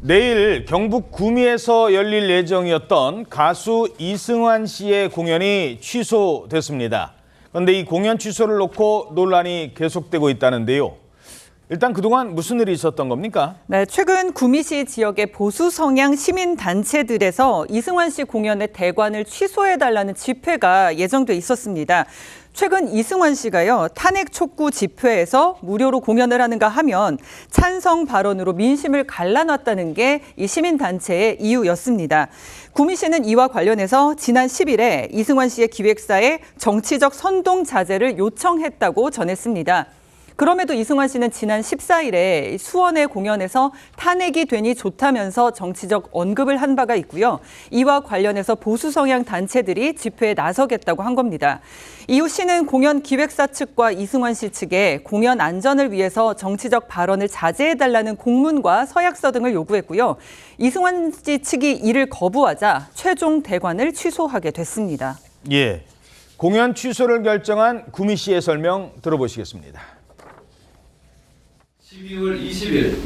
내일 경북 구미에서 열릴 예정이었던 가수 이승환 씨의 공연이 취소됐습니다. 그런데 이 공연 취소를 놓고 논란이 계속되고 있다는데요. 일단 그동안 무슨 일이 있었던 겁니까? 네, 최근 구미시 지역의 보수 성향 시민단체들에서 이승환 씨 공연의 대관을 취소해달라는 집회가 예정돼 있었습니다. 최근 이승환 씨가요, 탄핵 촉구 집회에서 무료로 공연을 하는가 하면 찬성 발언으로 민심을 갈라놨다는 게 이 시민단체의 이유였습니다. 구미시는 이와 관련해서 지난 10일에 이승환 씨의 기획사에 정치적 선동 자제를 요청했다고 전했습니다. 그럼에도 이승환 씨는 지난 14일에 수원의 공연에서 탄핵이 되니 좋다면서 정치적 언급을 한 바가 있고요. 이와 관련해서 보수 성향 단체들이 집회에 나서겠다고 한 겁니다. 이후 시는 공연 기획사 측과 이승환 씨 측에 공연 안전을 위해서 정치적 발언을 자제해달라는 공문과 서약서 등을 요구했고요. 이승환 씨 측이 이를 거부하자 최종 대관을 취소하게 됐습니다. 예, 공연 취소를 결정한 구미시의 설명 들어보시겠습니다. 12월 20일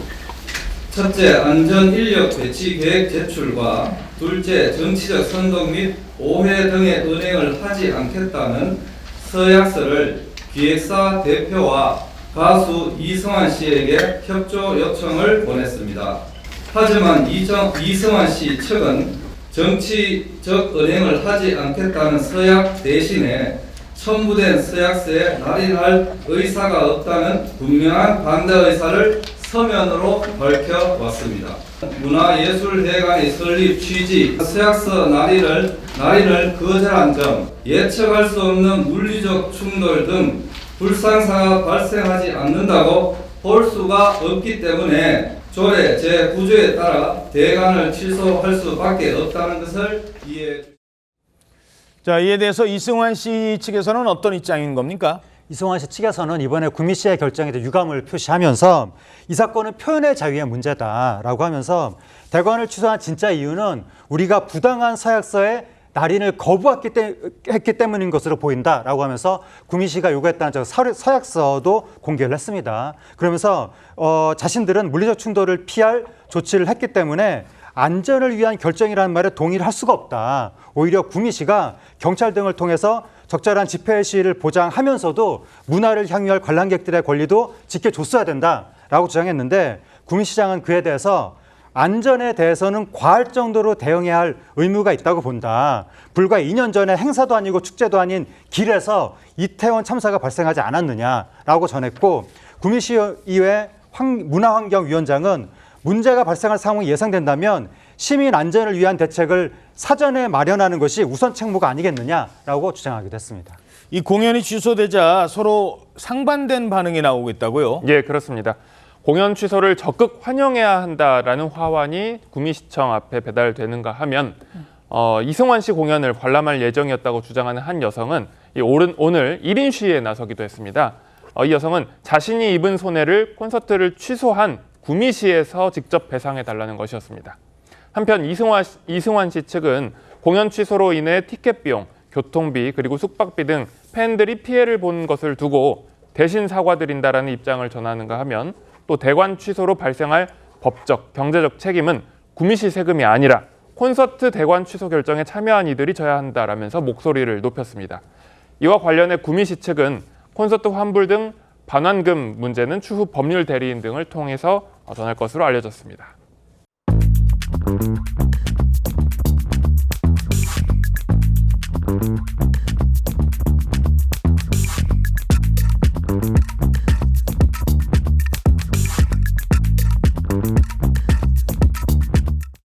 첫째, 안전 인력 배치 계획 제출과 둘째, 정치적 선동 및 오해 등의 은행을 하지 않겠다는 서약서를 기획사 대표와 가수 이승환 씨에게 협조 요청을 보냈습니다. 하지만 이승환 씨 측은 정치적 은행을 하지 않겠다는 서약 대신에 첨부된 서약서에 날인할 의사가 없다는 분명한 반대 의사를 서면으로 밝혀왔습니다. 문화예술회관의 설립 취지, 서약서 날인을 거절한 점, 예측할 수 없는 물리적 충돌 등 불상사가 발생하지 않는다고 볼 수가 없기 때문에 조례 제9조에 따라 대관을 취소할 수밖에 없다는 것을 이해해 주십시오. 자, 이에 대해서 이승환 씨 측에서는 어떤 입장인 겁니까? 이승환 씨 측에서는 이번에 구미시의 결정에 대해 유감을 표시하면서 이 사건은 표현의 자유의 문제다라고 하면서 대관을 취소한 진짜 이유는 우리가 부당한 서약서에 날인을 거부했기 때문인 것으로 보인다라고 하면서 구미시가 요구했다는 서약서도 공개를 했습니다. 그러면서 자신들은 물리적 충돌을 피할 조치를 했기 때문에 안전을 위한 결정이라는 말에 동의를 할 수가 없다. 오히려 구미시가 경찰 등을 통해서 적절한 집회 시위를 보장하면서도 문화를 향유할 관람객들의 권리도 지켜줬어야 된다라고 주장했는데 구미시장은 그에 대해서 안전에 대해서는 과할 정도로 대응해야 할 의무가 있다고 본다. 불과 2년 전에 행사도 아니고 축제도 아닌 길에서 이태원 참사가 발생하지 않았느냐라고 전했고 구미시의회 문화환경위원장은 문제가 발생할 상황이 예상된다면 시민 안전을 위한 대책을 사전에 마련하는 것이 우선 책무가 아니겠느냐라고 주장하기도 했습니다. 이 공연이 취소되자 서로 상반된 반응이 나오고 있다고요? 예, 그렇습니다. 공연 취소를 적극 환영해야 한다라는 화환이 구미시청 앞에 배달되는가 하면 이승환 씨 공연을 관람할 예정이었다고 주장하는 한 여성은 오늘 1인 시위에 나서기도 했습니다. 이 여성은 자신이 입은 손해를 콘서트를 취소한 구미시에서 직접 배상해달라는 것이었습니다. 한편 이승환 씨 측은 공연 취소로 인해 티켓 비용, 교통비 그리고 숙박비 등 팬들이 피해를 본 것을 두고 대신 사과드린다라는 입장을 전하는가 하면 또 대관 취소로 발생할 법적, 경제적 책임은 구미시 세금이 아니라 콘서트 대관 취소 결정에 참여한 이들이 져야 한다라면서 목소리를 높였습니다. 이와 관련해 구미시 측은 콘서트 환불 등 반환금 문제는 추후 법률 대리인 등을 통해서 전할 것으로 알려졌습니다.